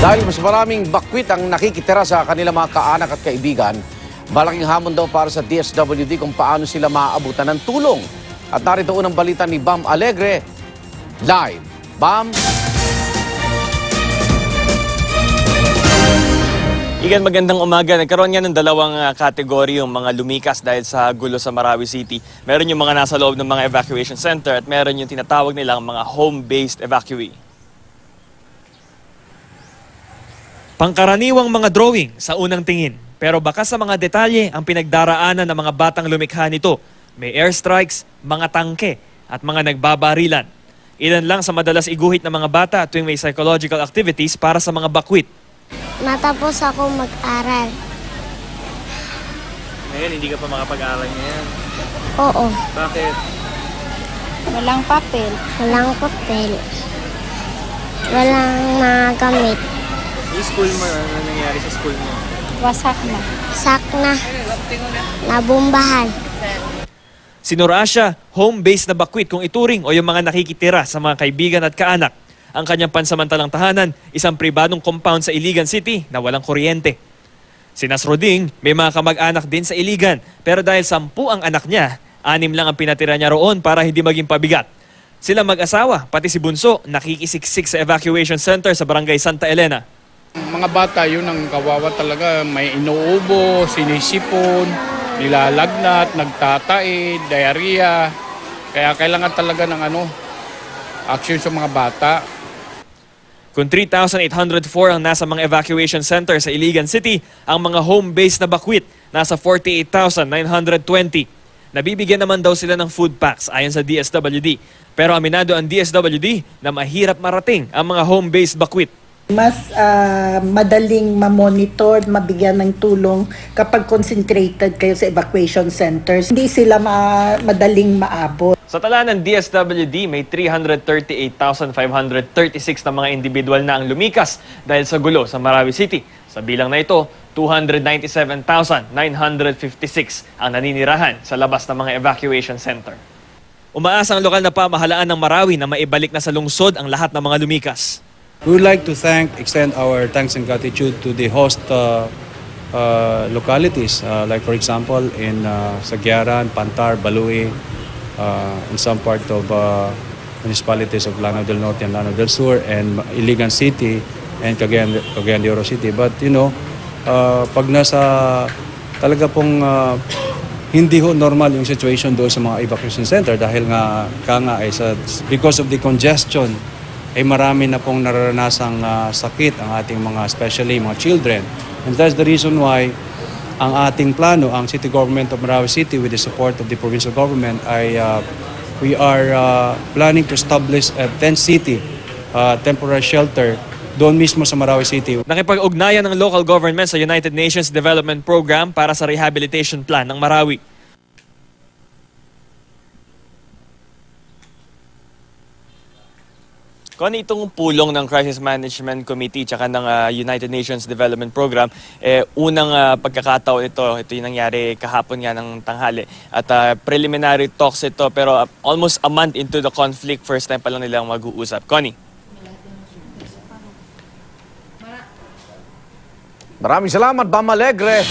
Dahil mas maraming bakwit ang nakikitira sa kanilang mga kaanak at kaibigan, malaking hamon daw para sa DSWD kung paano sila maaabutan ng tulong. At narito unang balita ni Bam Alegre, live. Bam! Igan, magandang umaga. Nagkaroon nga ng dalawang kategorya yung mga lumikas dahil sa gulo sa Marawi City. Meron yung mga nasa loob ng mga evacuation center at meron yung tinatawag nilang mga home-based evacuee. Pangkaraniwang mga drawing sa unang tingin. Pero baka sa mga detalye ang pinagdaraanan ng mga batang lumikha nito. May airstrikes, mga tangke at mga nagbabarilan. Ilan lang sa madalas iguhit ng mga bata tuwing may psychological activities para sa mga bakwit. Matapos ako mag-aral. Ngayon, hindi ka pa makapag-aral ngayon? Oo. Bakit? Walang papel. Walang papel. Walang mga gamit. Yung school mo, ano nangyari sa school mo? Wasak na. Wasak na. Nabumbahan. Si Norasha, home-based na bakwit kung ituring o yung mga nakikitira sa mga kaibigan at kaanak. Ang kanyang pansamantalang tahanan, isang pribadong compound sa Iligan City na walang kuryente. Si Nasroding, may mga kamag-anak din sa Iligan, pero dahil 10 ang anak niya, 6 lang ang pinatira niya roon para hindi maging pabigat. Sila mag-asawa, pati si Bunso, nakikisiksik sa evacuation center sa Barangay Santa Elena. Mga bata, yun ang kawawa talaga. May inuubo, sinisipon, nilalagnat, nagtatai, diarrhea. Kaya kailangan talaga ng action sa mga bata. Kung 3,804 ang nasa mga evacuation center sa Iligan City, ang mga home-based na bakwit nasa 48,920. Nabibigyan naman daw sila ng food packs ayon sa DSWD. Pero aminado ang DSWD na mahirap marating ang mga home-based bakwit. Mas madaling ma-monitor, mabigyan ng tulong kapag concentrated kayo sa evacuation centers. Hindi sila madaling maabot. Sa tala ng DSWD, may 338,536 na mga individual na ang lumikas dahil sa gulo sa Marawi City. Sa bilang na ito, 297,956 ang naninirahan sa labas ng mga evacuation center. Umaasa ang lokal na pamahalaan ng Marawi na maibalik na sa lungsod ang lahat ng mga lumikas. We would like to extend our thanks and gratitude to the host localities, like for example in Sagyaran, Pantar, Balui, in some part of municipalities of Lanao del Norte and Lanao del Sur, and Iligan City and Cagayan de Oro City. But pag nasa talaga pong hindi ho normal yung situation doon sa mga evacuation center dahil nga because of the congestion, marami na pong nararanasang sakit ang ating especially mga children. And that's the reason why ang ating plano, ang City Government of Marawi City with the support of the provincial government, we are planning to establish a tent city, temporary shelter doon mismo sa Marawi City. Nakipag-ugnayan ng local government sa United Nations Development Program para sa rehabilitation plan ng Marawi. Kung ano itong pulong ng Crisis Management Committee tsaka ng United Nations Development Program, unang pagkakataon ito yung nangyari kahapon nga ng tanghali. At preliminary talks ito, pero almost a month into the conflict, first time pa lang nilang mag-uusap. Connie? Maraming salamat, Bam Alegre.